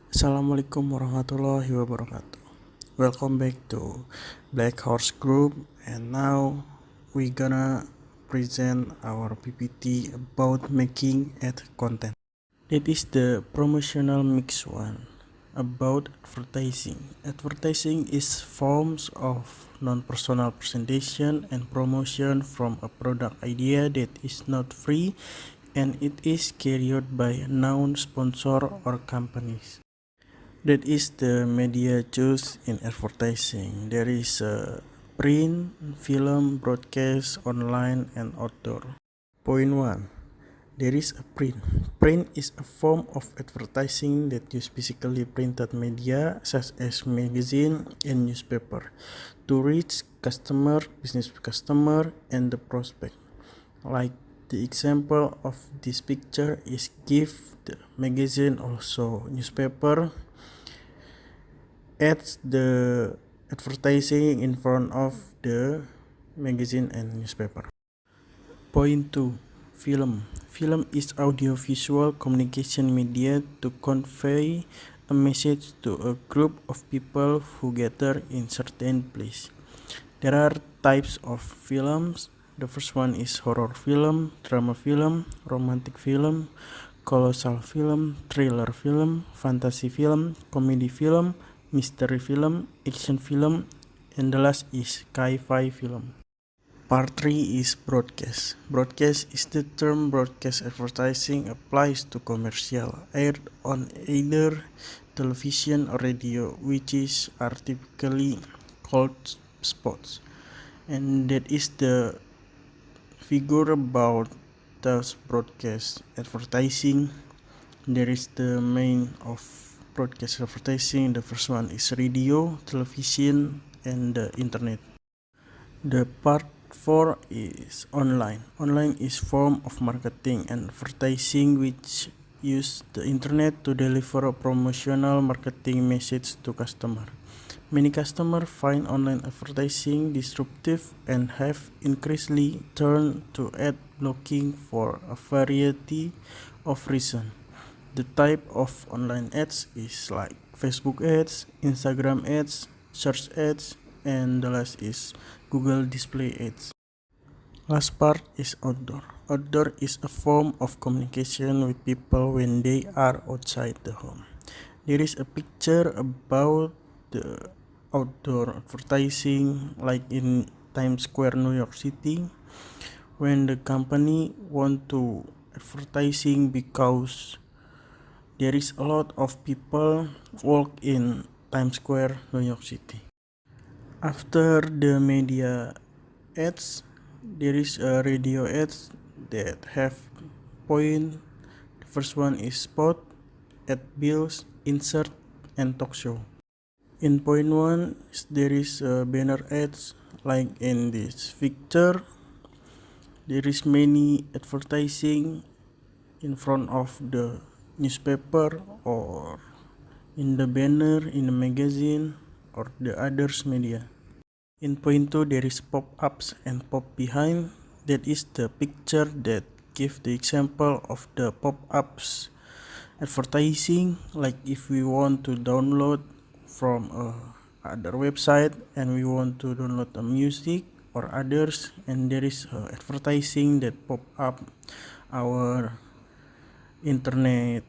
Assalamualaikum warahmatullahi wabarakatuh. Welcome back to Black Horse Group, and now we gonna present our PPT about making ad content. That is the promotional mix one about advertising. Advertising is forms of non-personal presentation and promotion from a product idea that is not free and it is carried by known sponsor or companies. That is the media choose in advertising. There is print, film, broadcast, online, and outdoor. Point 1. There is a print. Print is a form of advertising that use physically printed media such as magazine and newspaper to reach customer, business customer, and the prospect. Like the example of this picture is give the magazine also newspaper adds the advertising in front of the magazine and newspaper. Point 2. Film. Film is audiovisual communication media to convey a message to a group of people who gather in certain place. There are types of films. The first one is horror film, drama film, romantic film, colossal film, thriller film, fantasy film, comedy film, mystery film, action film, and the last is sci-fi film. Part 3 is broadcast. Broadcast is the term broadcast advertising applies to commercial aired on either television or radio, which are typically called spots. And that is the figure about those broadcast advertising. There is the main of broadcast advertising. The first one is radio, television, and the internet. The part 4 is online. Online is form of marketing and advertising which use the internet to deliver a promotional marketing message to customer. Many customers find online advertising disruptive and have increasingly turned to ad blocking for a variety of reasons. The type of online ads is like Facebook ads, Instagram ads, search ads, and the last is Google display ads. Last part is outdoor. Outdoor is a form of communication with people when they are outside the home. There is a picture about the outdoor advertising like in Times Square, New York City, when the company want to advertising because there is a lot of people walk in Times Square, New York City. After the media ads, there is a radio ads that have point. The first one is spot, ad bills, insert, and talk show. In point 1, there is a banner ads like in this picture. There is many advertising in front of the newspaper or in the banner in the magazine or the others media. In point 2, there is pop-ups and pop behind. That is the picture that give the example of the pop-ups advertising, like if we want to download from other website and we want to download a music or others, and there is advertising that pop up our internet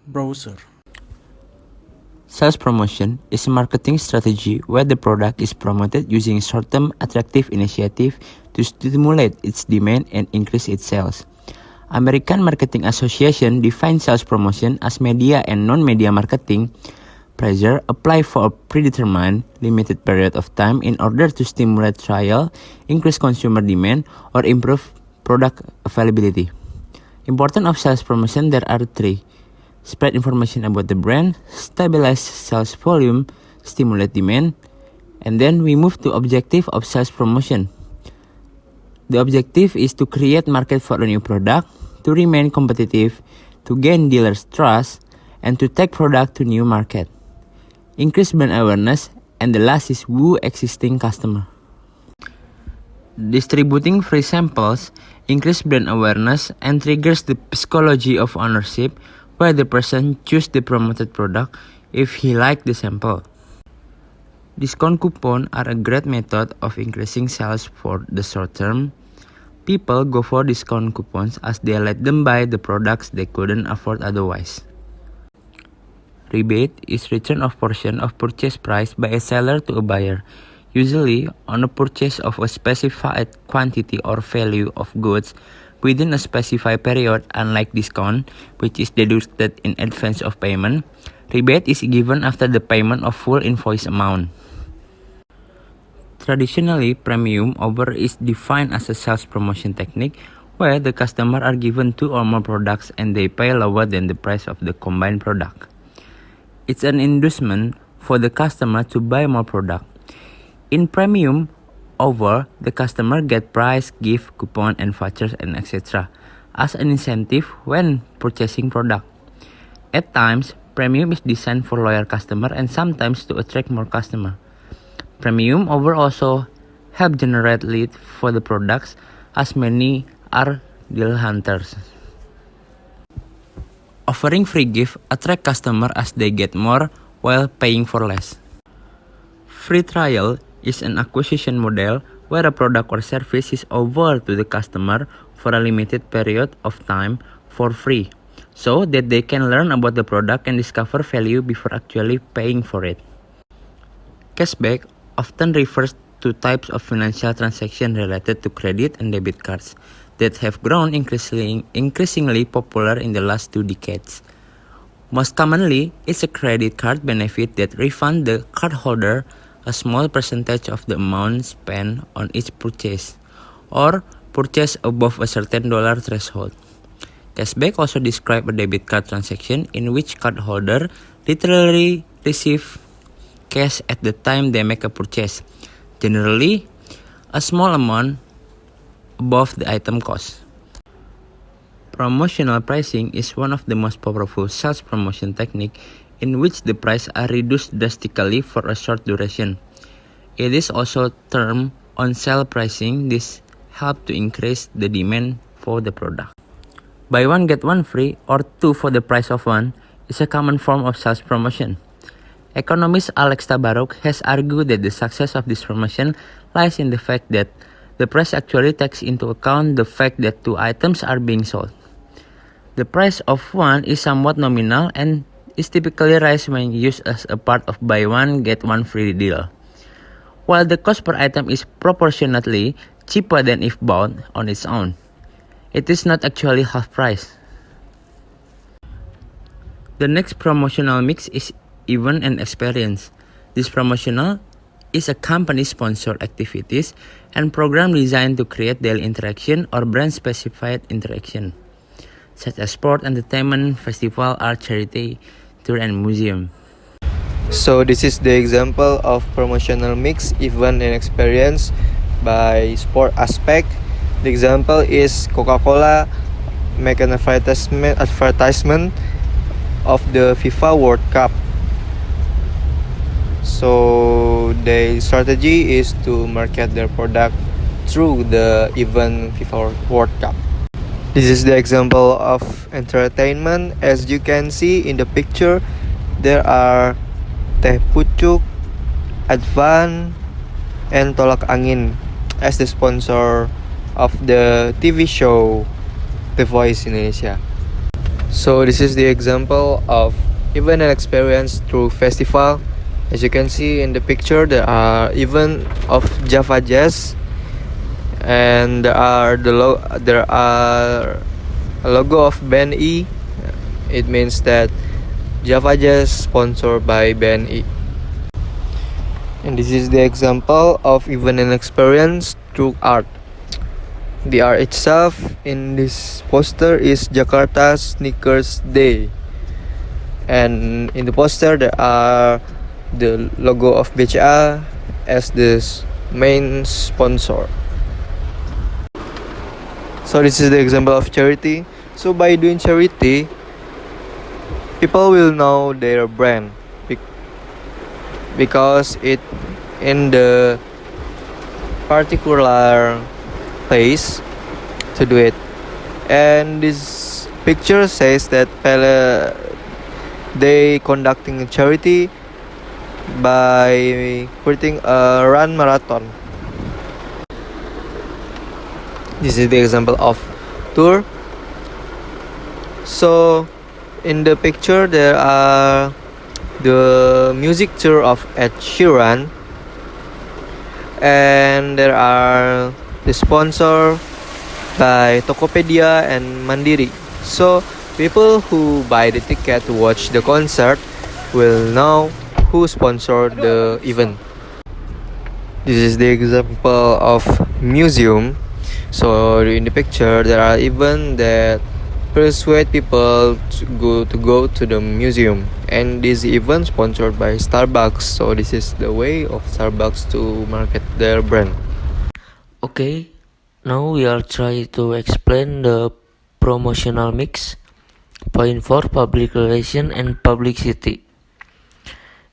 browser. Sales promotion is a marketing strategy where the product is promoted using short-term attractive initiative to stimulate its demand and increase its sales. American Marketing Association defines sales promotion as media and non-media marketing pressure applied for a predetermined limited period of time in order to stimulate trial, increase consumer demand, or improve product availability. Important of sales promotion, there are three: spread information about the brand, stabilize sales volume, stimulate demand, and then we move to objective of sales promotion. The objective is to create market for a new product, to remain competitive, to gain dealers' trust, and to take product to new market. Increase brand awareness, and the last is woo existing customer. Distributing free samples increase brand awareness and triggers the psychology of ownership, where the person choose the promoted product if he like the sample. Discount coupons are a great method of increasing sales for the short term. People go for discount coupons as they let them buy the products they couldn't afford otherwise. Rebate is return of portion of purchase price by a seller to a buyer, usually on a purchase of a specified quantity or value of goods within a specified period. Unlike discount, which is deducted in advance of payment, rebate is given after the payment of full invoice amount. Traditionally, premium offer is defined as a sales promotion technique where the customer are given 2 or more products and they pay lower than the price of the combined product. It's an inducement for the customer to buy more product. In premium offer, the customer get price, gift, coupon, and vouchers, and etc. as an incentive when purchasing product. At times, premium is designed for loyal customer and sometimes to attract more customer. Premium offer also help generate lead for the products as many are deal hunters. Offering free gift attract customer as they get more while paying for less. Free trial is an acquisition model where a product or service is offered to the customer for a limited period of time for free, so that they can learn about the product and discover value before actually paying for it. Cashback often refers to types of financial transactions related to credit and debit cards that have grown increasingly popular in the last 2 decades. Most commonly, it's a credit card benefit that refund the cardholder a small percentage of the amount spent on each purchase, or purchase above a certain dollar threshold. Cashback also describes a debit card transaction in which cardholder literally receive cash at the time they make a purchase, generally a small amount above the item cost. Promotional pricing is one of the most powerful sales promotion techniques in which the price are reduced drastically for a short duration. It is also termed on-sale pricing. This helps to increase the demand for the product. Buy one get one free or 2 for the price of 1 is a common form of sales promotion. Economist Alex Tabarrok has argued that the success of this promotion lies in the fact that the price actually takes into account the fact that 2 items are being sold. The price of one is somewhat nominal and is typically raised when used as a part of buy one get one free deal, while the cost per item is proportionately cheaper than if bought on its own. It is not actually half price. The next promotional mix is event and experience. This promotional is a company-sponsored activities and program designed to create daily interaction or brand-specified interaction, such as sport, entertainment, festival, art, charity, tour, and museum. So this is the example of promotional mix, event and experience by sport aspect. The example is Coca-Cola make an advertisement of the FIFA World Cup. So the strategy is to market their product through the event FIFA World Cup. This is the example of entertainment. As you can see in the picture, there are Teh Pucuk, Advan, and Tolak Angin as the sponsor of the TV show The Voice Indonesia. So this is the example of event and experience through festival. As you can see in the picture, there are event of Java Jazz, and there are a logo of BNI. It means that Java Jazz sponsored by BNI. And this is the example of event and experience through art. The art itself in this poster is Jakarta Sneakers Day, and in the poster there are the logo of BCA as the main sponsor. So this is the example of charity. So by doing charity, people will know their brand because it in the particular place to do it. And this picture says that they conducting a charity by creating a run marathon. This is the example of tour. So in the picture there are the music tour of Ed Sheeran, and there are the sponsor by Tokopedia and Mandiri. So people who buy the ticket to watch the concert will know who sponsored the event. This is the example of museum. So in the picture there are events that persuade people to go to the museum, and this event sponsored by Starbucks. So this is the way of Starbucks to market their brand. Okay, now we are trying to explain the promotional mix. Point 4, public relation and publicity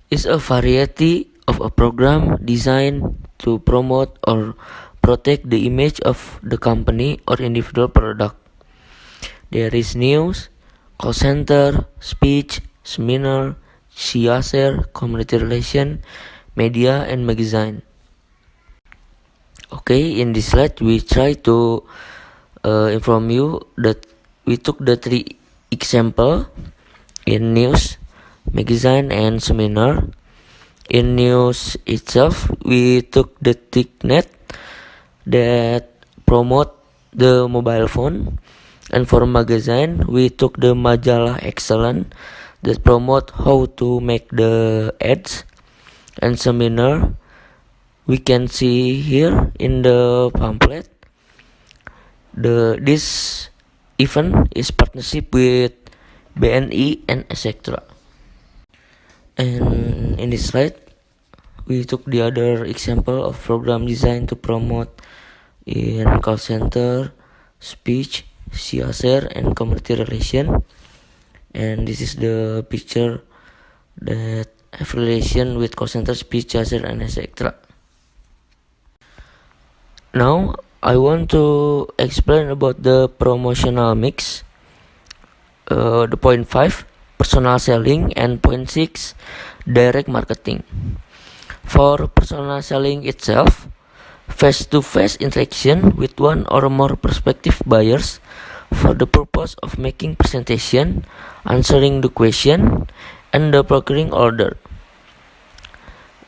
is a variety of a program designed to promote or protect the image of the company or individual product. There is news, call center, speech, seminar, CSR, community relation, media, and magazine. Okay, in this slide we try to inform you that we took the 3 example in news, magazine, and seminar. In news itself, we took the TICnet that promote the mobile phone, and for magazine we took the Majalah Excellent that promote how to make the ads, and seminar we can see here in the pamphlet. This event is partnership with BNI and etc. And in this slide we took the other example of program designed to promote in call center, speech, CSR, and community relation. And this is the picture that have relation with call center, speech, CSR, and etc. Now I want to explain about the promotional mix. The point 5, personal selling, and point 6, direct marketing. For personal selling itself, face-to-face interaction with one or more prospective buyers for the purpose of making presentation, answering the question, and the procuring order.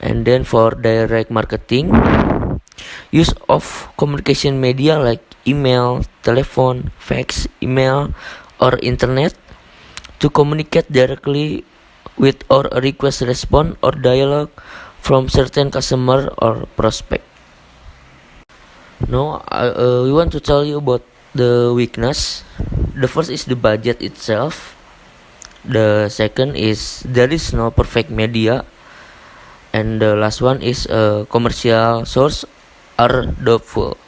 And then for direct marketing, use of communication media like email, telephone, fax, email, or internet to communicate directly with or a request response or dialogue from certain customer or prospect. Now we want to tell you about the weakness. The first is the budget itself. The second is there is no perfect media, and the last one is commercial source are doubtful.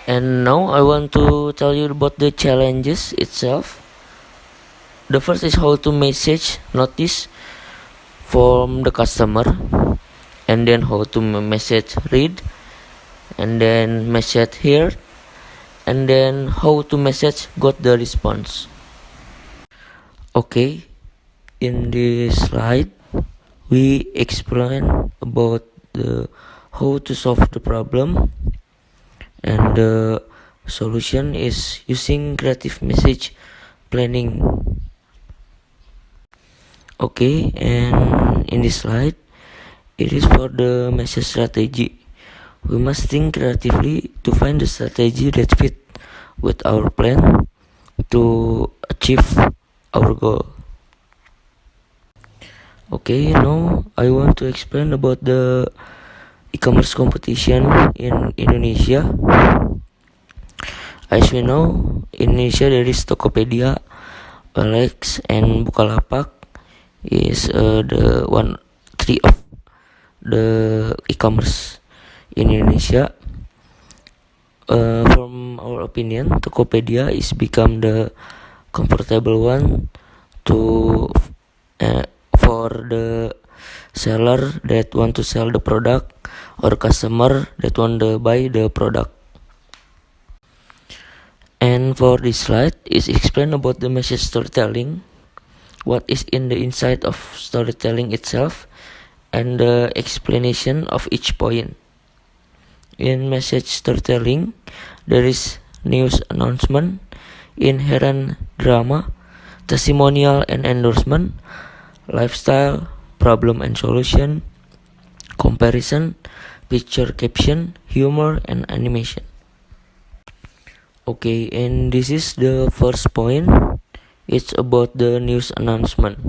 And now I want to tell you about the challenges itself. The first is how to message notice from the customer, and then how to message read, and then message hear, and then how to message got the response. Okay, in this slide we explain about the how to solve the problem, and the solution is using creative message planning. Okay, and in this slide it is for the message strategy. We must think creatively to find the strategy that fit with our plan to achieve our goal. Okay, now I want to explain about the e-commerce competition in Indonesia. As we know, in Indonesia there is Tokopedia, OLX, and Bukalapak is the 3 of the e-commerce in Indonesia. From our opinion, Tokopedia is become the comfortable one to for the seller that want to sell the product or customer that want to buy the product. And for this slide is explain about the message storytelling, what is in the inside of storytelling itself, and the explanation of each point. In message storytelling, there is news announcement, inherent drama, testimonial and endorsement, lifestyle, problem and solution, comparison, picture caption, humor, and animation. Okay, and this is the first point. It's about the news announcement.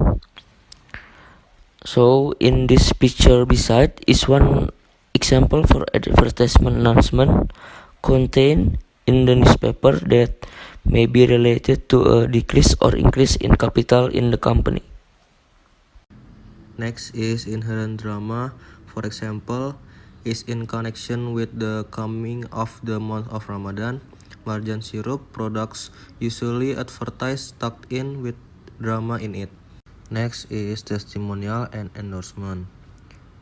So in this picture beside is one example for advertisement announcement contained in the newspaper that may be related to a decrease or increase in capital in the company. Next is inherent drama. For example, is in connection with the coming of the month of Ramadan. Marjan syrup products usually advertised tucked in with drama in it. Next is testimonial and endorsement.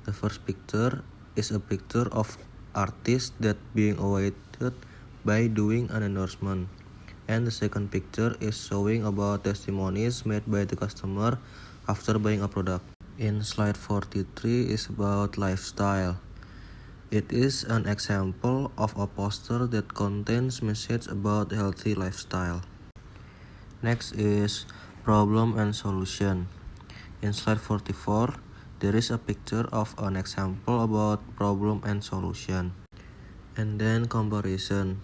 The first picture is a picture of artist that being awarded by doing an endorsement. And the second picture is showing about testimonies made by the customer after buying a product. In slide 43 is about lifestyle. It is an example of a poster that contains message about healthy lifestyle. Next is problem and solution. In slide 44, there is a picture of an example about problem and solution. And then comparison.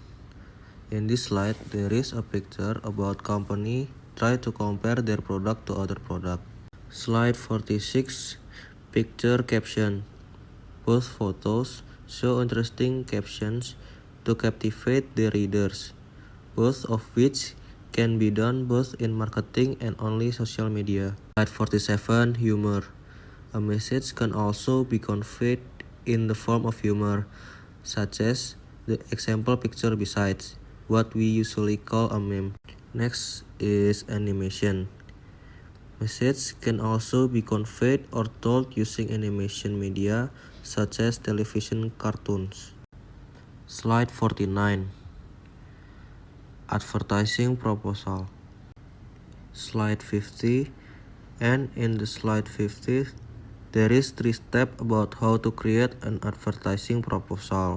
In this slide, there is a picture about company try to compare their product to other product. Slide 46, picture caption. Both photos show interesting captions to captivate the readers, both of which can be done both in marketing and only social media. Slide 47, humor. A message can also be conveyed in the form of humor, such as the example picture besides, what we usually call a meme. Next is animation. Message can also be conveyed or told using animation media such as television cartoons. Slide 49. Advertising proposal. Slide 50. And in the slide 50, there is 3 steps about how to create an advertising proposal.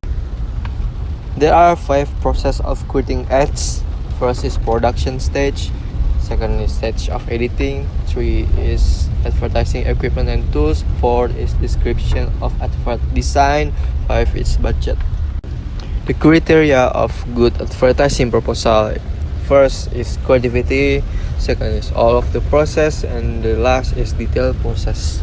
There are 5 processes of creating ads. First is production stage. Second is stage of editing. 3 is advertising equipment and tools. 4 is description of advert design. 5 is budget. The criteria of good advertising proposal. First is creativity. Second is all of the process. And the last is detailed process.